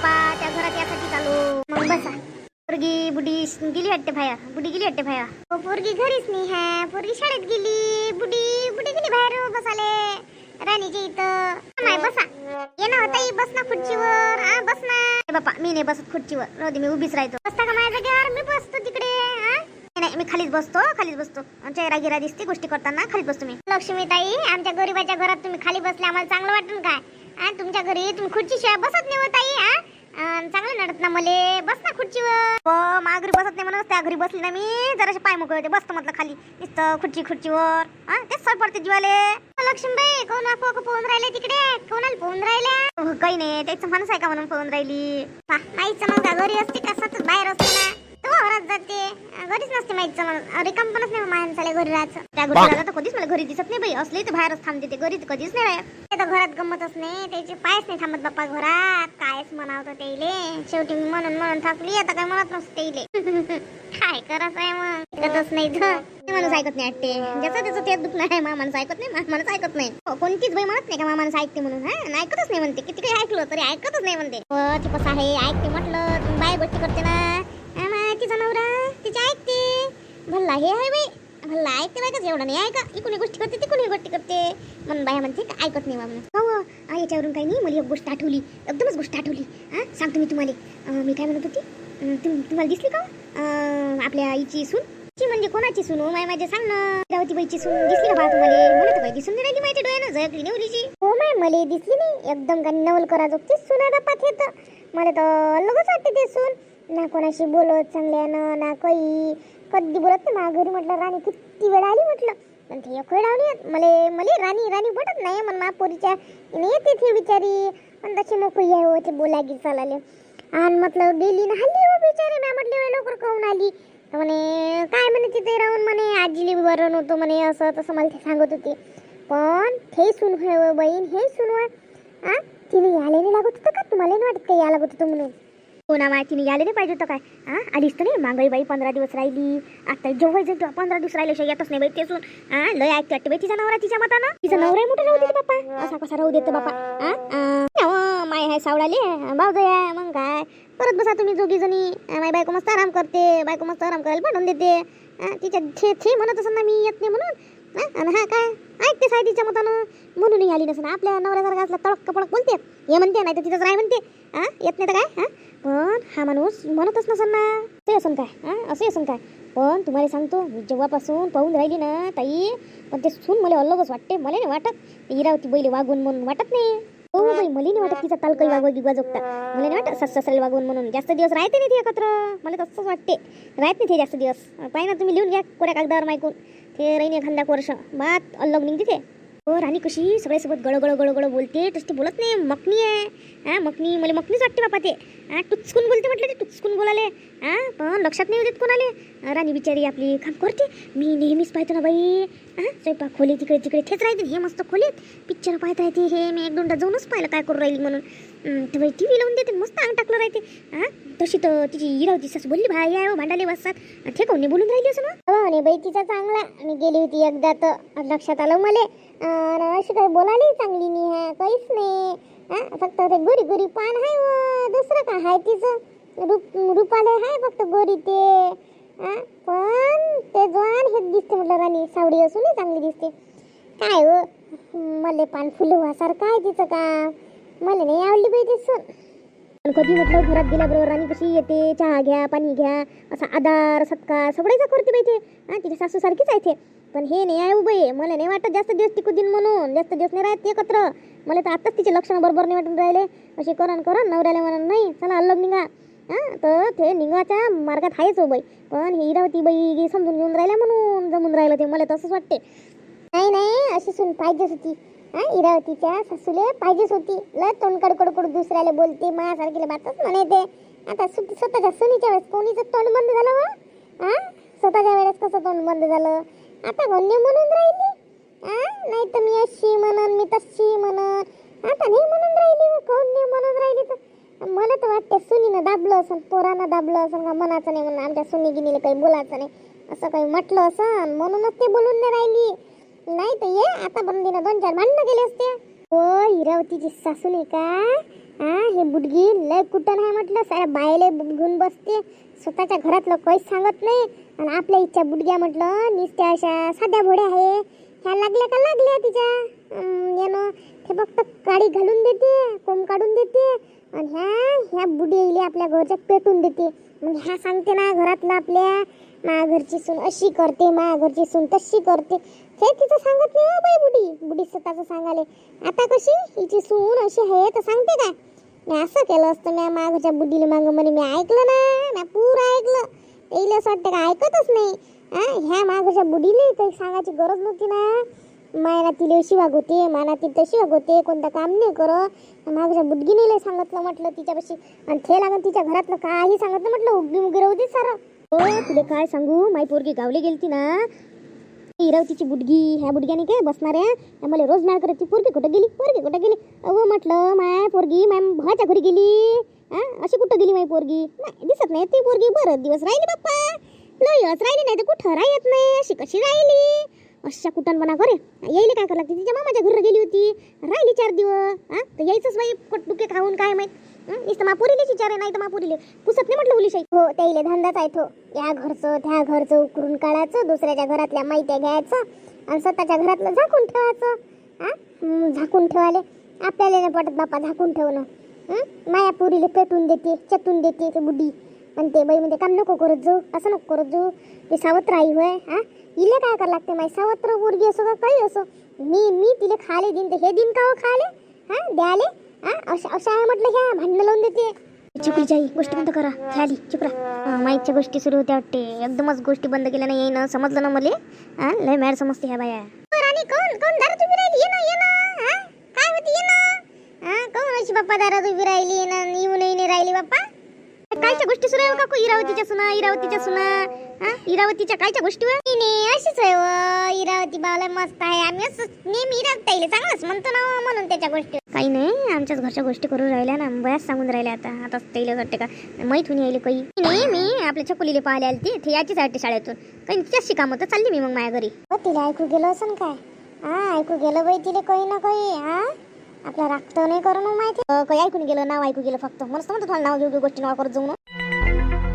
बापा त्या घरात यासाठी चालू. मग बसा. पोरगी बुडी गेली वाटते बाहेर. बुडी गेली वाटते बाहेर. हो पोरगी घरीच नाही आहे. पोरगी शाळेत गेली. बुडी बुडी गेली बाहेर बसाले राणीच्या इथं. माय बसा. ये ना ताई बस ना खुर्चीवर. हा बस ना. बापा मी नाही बसत खुर्चीवर. राहू दे मी उभीच राहतो. बसता का माझ्या जागेवर? मी बसतो तिकडे. नाही मी खालीच बसतो. चेहरा गिरा दिसते गोष्टी करताना खालीच बसतो मी. लक्ष्मी ताई आमच्या गरीबाच्या घरात तुम्ही खाली बसले आम्हाला चांगलं वाटून काय? तुमच्या घरी तुम्ही खुर्चीशिवाय बसत नाही हो ताई. चांगलं नडत ना मले. बस ना खुर्चीवर. माघरी बसत नाही म्हणून त्या घरी बसली ना मी. जराशे पाय मोकळे होते. बसतो म्हटलं खाली नुसतं खुर्चीवर. तेच सर पडते जीवाले. लक्ष्मीबाई कोण पोहून राहिले तिकडे? कोणाला पोहून राहिल्या? काही नाही त्याचं माणूस आहे का म्हणून पोहून राहिली. माहीतचं मग घरी असते कसं बाहेर असते ना. घरात जाते घरीच नसते. माहीतचं म्हणून रिकाम पणच नाही माणसाला घरी राहायचं. त्या घरी राहिला तर कधीच मला घरी दिसत नाही बाई. असले तर बाहेरच थांबते ते. घरी कधीच नाही राहत. ते तर घरात गमतच नाही. त्याचे पायच नाही थांबत बाप्पा घरात. कायच म्हणावतं त्याइले. शेवटी मी म्हणून थकली. आता काय म्हणत नसते त्याइले. काय करायचं आहे मग? ऐकतच नाही तर माणूस ऐकत नाही वाटते. ज्याचं त्याचं तेच दुखणं आहे. माणूस ऐकत नाही. माणूस ऐकत नाही. कोणतीच बाई म्हणत नाही का माणूस ऐकते म्हणून. ऐकतच नाही म्हणते. किती काही ऐकलं तरी ऐकतच नाही म्हणते. ते कसं आहे ऐकते म्हटलं बाय गोष्टी करते ना. तिचा नवरा तिची ऐकते. भल्ला हे आहे बाई. भल्ला ऐकते बाय का एवढं नाही ऐका. इकडून गोष्टी करते तिकडून गोष्टी करते म्हणून बाया म्हणते का ऐकत नाही म्हणून. हो याच्यावरून काही नाही. मला एक गोष्ट आठवली. एकदमच गोष्ट आठवली. सांगतो मी तुम्हाला. मी काय म्हणत होती. तुम्हाला दिसली का आपल्या आईची सून? म्हणजे कोणाची सून? माझ्या सांग ना. रावती बाईची सून दिसली का बा तुम्हाला? मला तर काही दिसून नाही राहिली माझ्या डोळ्यानं. जगली नेवलीची. हो माय मला दिसली नाही. एकदम का नवल करा जोगतीच सून आहे बापा. ते तर मला तर अलगच वाटते ते सून. ना कोणाशी बोलत चांगल्यानं ना काही. कधी बोलत नाही. माझ्या घरी म्हटलं राणी किती वेळ आली म्हटलं. पण ते एक वेळ आली मला राणी पटत नाही. मन महापोरीच्या येते ती बिचारी. पण तशी मोकळी आहे हो ते बोलागी चालाले. आणि म्हटलं गेली ना हल्ली हो बिचारी. मी म्हटले लवकर कहून आली. म्हणे काय म्हणे तिथे राहून म्हणे आजीली बरं नव्हतं म्हणे. असं तसं मला ते सांगत होती. पण हे सून होय बहीण. हे सून होय. तिने यायला नाही लागत होतं का? तुम्हाला नाही वाटत काही या लागत होतं म्हणून? कोणा माय तिने यायला नाही पाहिजे होतं काय? आलीच तर नाही. मागळी बाई 15 दिवस राहिली. आता जेव्हा 15 दिवस राहिल्याशिवाय येतच नाही बाई ते सून. लय ऐकते वाटते बाई तिचा नवरा तिच्या मतानं. तिचा नवरा मोठा राहू देते बाप्पा. असा कसा राहू देतो बाप्पा. माय आहे सावळाले भाऊजाई आहे. मग काय परत बसा तुम्ही दोघी जणी. माय बायको मस्त आराम करते. बायको मस्त आराम करायला पाठवून देते. तिच्या छे म्हणत असं ना मी येत नाही म्हणून. आणि काय ऐकते साय तिच्या मतानं म्हणून आली नसं. आपल्या नवऱ्यासारखा असला तळक पळक बोलते. हे म्हणते नाही तर तिथंच राय म्हणते. येत नाही तर काय. पण हा माणूस म्हणतच नसन ना. ते असन काय? असे असन काय? पण तुम्हाला सांगतो मी जेव्हापासून पाहून राहिली ना ताई. पण ते सून मला अलगच वाटते. मला नाही वाटत इरावती बैले वागून म्हणून वाटत नाही. हो बाई मला नाही वाटत तिचा तालकई वागवा जोगता. मला नाही वाटत सासऱ्याला वागून म्हणून. जास्त दिवस राहते नाही ते एकत्र. मला तसंच वाटते. राहत नाही ते जास्त दिवस. पाहिजे ना तुम्ही लिहून घ्या कोऱ्या कागदावर मायकून. ते राहीन एखाद्या वर्ष बात अलग निघते ते. हो राणी कशी सगळ्यासोबत गळगळ बोलते. तशी बोलत नाही. मकनी आहे. मकनी मला मकनीच वाटते बापा ते. टुचकून बोलते म्हटलं ते. टुचकून बोलाले. पण लक्षात नाही देत कोणाले. राणी बिचारी आपली काम करते. मी नेहमीच पाहतो ना बाई. स्वयंपाक खोली तिकडे तेच राहते. हे मस्त खोलीत पिक्चर पाहता येते. हे मी 1-2दा जाऊनच पाहिलं काय करू राहिली म्हणून. तर बाई टी व्ही लावून देते. मस्त अंग टाकलं राहते. तशी तर तिची इरावती सासू बोलली भाई आहे भांडाले बसतात. ते कोणी बोलून राहिली असं ना. बाई तिचा चांगला. मी गेली होती एकदा तर लक्षात आलं मला. अशी काही बोलायला चांगली नाही आहे. काहीच नाही. फक्त ते गोरी पान आहे. दुसरं काय आहे तिचं रूपाले आहे फक्त गोरी ते. पण ते जवान हे दिसते म्हटलं राणी. सावडी असून चांगली दिसते. काय हो मले पान फुलं व्हासारखं आहे तिचं का. मला नाही आवडली बाई दिसून. पण कधी म्हटलं घरात गेल्याबरोबर राणी कशी येते. चहा घ्या पाणी घ्या असा आधार सत्कार सगळ्याचा करते बाई ते. तिच्या सासू सारखीच आहे ते. पण हे नाही आहे उभे. मला नाही वाटत जास्त दिवस टिकू दिन म्हणून. जास्त दिवस नाही राहत एकत्र. मला तर आताच तिचे लक्षणं बरोबर नाही वाटून राहिले. असे करण नवऱ्याला म्हणून नाही चला अलग निघा. तर ते निघाच्या मार्गात आहेच हो बाई. पण ही इरावती बाई समजून घेऊन राहिल्या म्हणून जमून राहिलं ते. मला तसंच वाटते. नाही अशी सून पाहिजेच होती. इरावतीच्या सासूले पाहिजेच होती. लय तोंड कडकडकडू दुसऱ्याला बोलते. माझ्यासारखीला बातच म्हणायते. आता स्वतःच्या सुनीच्या वेळेस कोणीचं तोंड बंद झालं हो. स्वतःच्या वेळेस कसं तोंड बंद झालं. आता गण्य म्हणून राहिली. नाही तर मी अशी म्हणन मी तशी म्हणन. आता नाही म्हणून राहिली. कोण नाही म्हणून राहिली तर मला तर वाटते सुनीनं दाबलं असं. पोरानं दाबलं असं का मनाचं नाही म्हणून. आमच्या सुनी गिनीला काही बोलायचं नाही असं काही म्हटलं असं म्हणूनच ते बोलून नाही राहिली. नाही तर ये आता पण तिनं 2-4 भांडणं केले असते. हो इरावतीची सासू नाही का. हे बुडगी लय कुठं नाही म्हटलं, साऱ्या बायले घेऊन बसते, स्वतःच्या घरातलं काहीच सांगत नाही. आणि आपल्या इच्छा बुडग्या म्हटलं निसत्या अशा साध्या भोड्या आहे, ह्या लागल्या का लागल्या तिच्या यानं ते फक्त काडी घालून देते, कोंब काढून देते आणि ह्या बुडीला आपल्या घरच्या पेटून देते. मग ह्या सांगते ना घरातलं आपल्या मा घरची सून अशी करते, मा घरची सून तशी करते. हे तिचं सांगत नाही बाई बुडी स्वतःचं सांगाले. आता कशी हिची सून अशी आहे तर सांगते काय, मी असं केलं असतं मी मा घरच्या बुडीला मागं म्हणे, मी ऐकलं ना, मी पुरं ऐकलं. त्याला असं वाटतं का ऐकतच नाही. ह्या मा घरच्या बुडीला काही सांगायची गरज नव्हती ना. मायना तिला अशी वागवते, माना ती तशी वागवते, कोणतं काम नाही करत. माझ्या बुडगीने लय सांगितलं म्हटलं तिच्यापाशी, आणि ते लागून तिच्या घरातलं काही सांगितलं म्हटलं, उगी मुगी राहू दे सारं. हो तुला काय सांगू, माई पोरगी गावली गेलती ना, इरावतीची बुडगी, ह्या बुडग्याने काय बसणार आहे मला रोज मार करत. ती पोरगी कुठं गेली. अहो म्हटलं माय पोरगी माय भाच्या घरी गेली. अशी कुठं गेली माई पोरगी, नाही दिसत नाही ती पोरगी. बरं दिवस राहिली बाप्पा, लयच राहिली, नाही तर कुठं राहत नाही. अशी कशी राहिली, अशा कुटणपणा करे. यायला काय करावं लागते, तिच्या मामाच्या घरी गेली होती, राहिली 4 दिवस. तर यायचंच बाई पोटडुके खाऊन काय माहित. नुसतं मापुरीलेच विचारे, नाही तर मापुरीले पुसत नाही म्हटलं उलिशाई. हो त्याइले धंदाच आहे तो, या घरचं त्या घरचं उकरून काढायचं, दुसऱ्याच्या घरातल्या माहित्या घ्यायचं आणि स्वतःच्या घरातलं झाकून ठेवायचं. झाकून ठेवाले आपल्याला नाही पटत बापा, झाकून ठेवणं. माया पुरीले पेटून देते, चटून देते ते बुडी. पण ते बाई म्हणजे काम नको करत जाऊ, असं नको करत जाऊ. ते सावत्र आई होय. इले काय करावं लागते माई, सावत्र पोरगी असो का काही असो, मी तिले खाले दिन तर हे दिन का हो खाले द्याले. अशा आहे म्हटलं, ह्या भांडणं लावून देते. चुकलीची आई गोष्टी बंद करा, ह्याली चुप राहा. माईच्या गोष्टी सुरू होत्या वाटते, एकदमच गोष्टी बंद केल्या नाही येईन, समजलं ना मले. लय मॅड समजते ह्या बाया. आणि कोण दारू तुम्ही राहिली, ये ना काय होती, ये ना कोण अशी बाप्पा दारू तुम्ही राहिली ना, येऊ नाही राहिली बाप्पा. कायच्या गोष्टी सुरू आहे काकू, इरावतीच्या सुना इरावतीच्या कायच्या गोष्टी अशीच आहे. इरावती बावला मस्त आहे, आम्ही असं नेहमी इरावताईले चांगलंच म्हणतो ना, म्हणून त्याच्या गोष्टी काही नाही. आमच्याच घरच्या गोष्टी करून राहिल्या ना, बऱ्याच सांगून राहिल्या. आता त्याला वाटते का माहीत होऊन यायले काही नाही. मी आपल्या छकुलीले पाहायला आली ती याचीच वाटते शाळेतून, काही तिच्याशी काम होतं, चालली मी मग माझ्या घरी. तिला ऐकू गेलं असं काय, ऐकू गेलं बाई तिला काही ना काही. आपला राखतो नाही करून माहिती काही ऐकून गेलं, नाव ऐकू गेलं फक्त. मस्त म्हणतो तुम्हाला नाव घेऊ गोष्टी नाव करत जाऊ ना.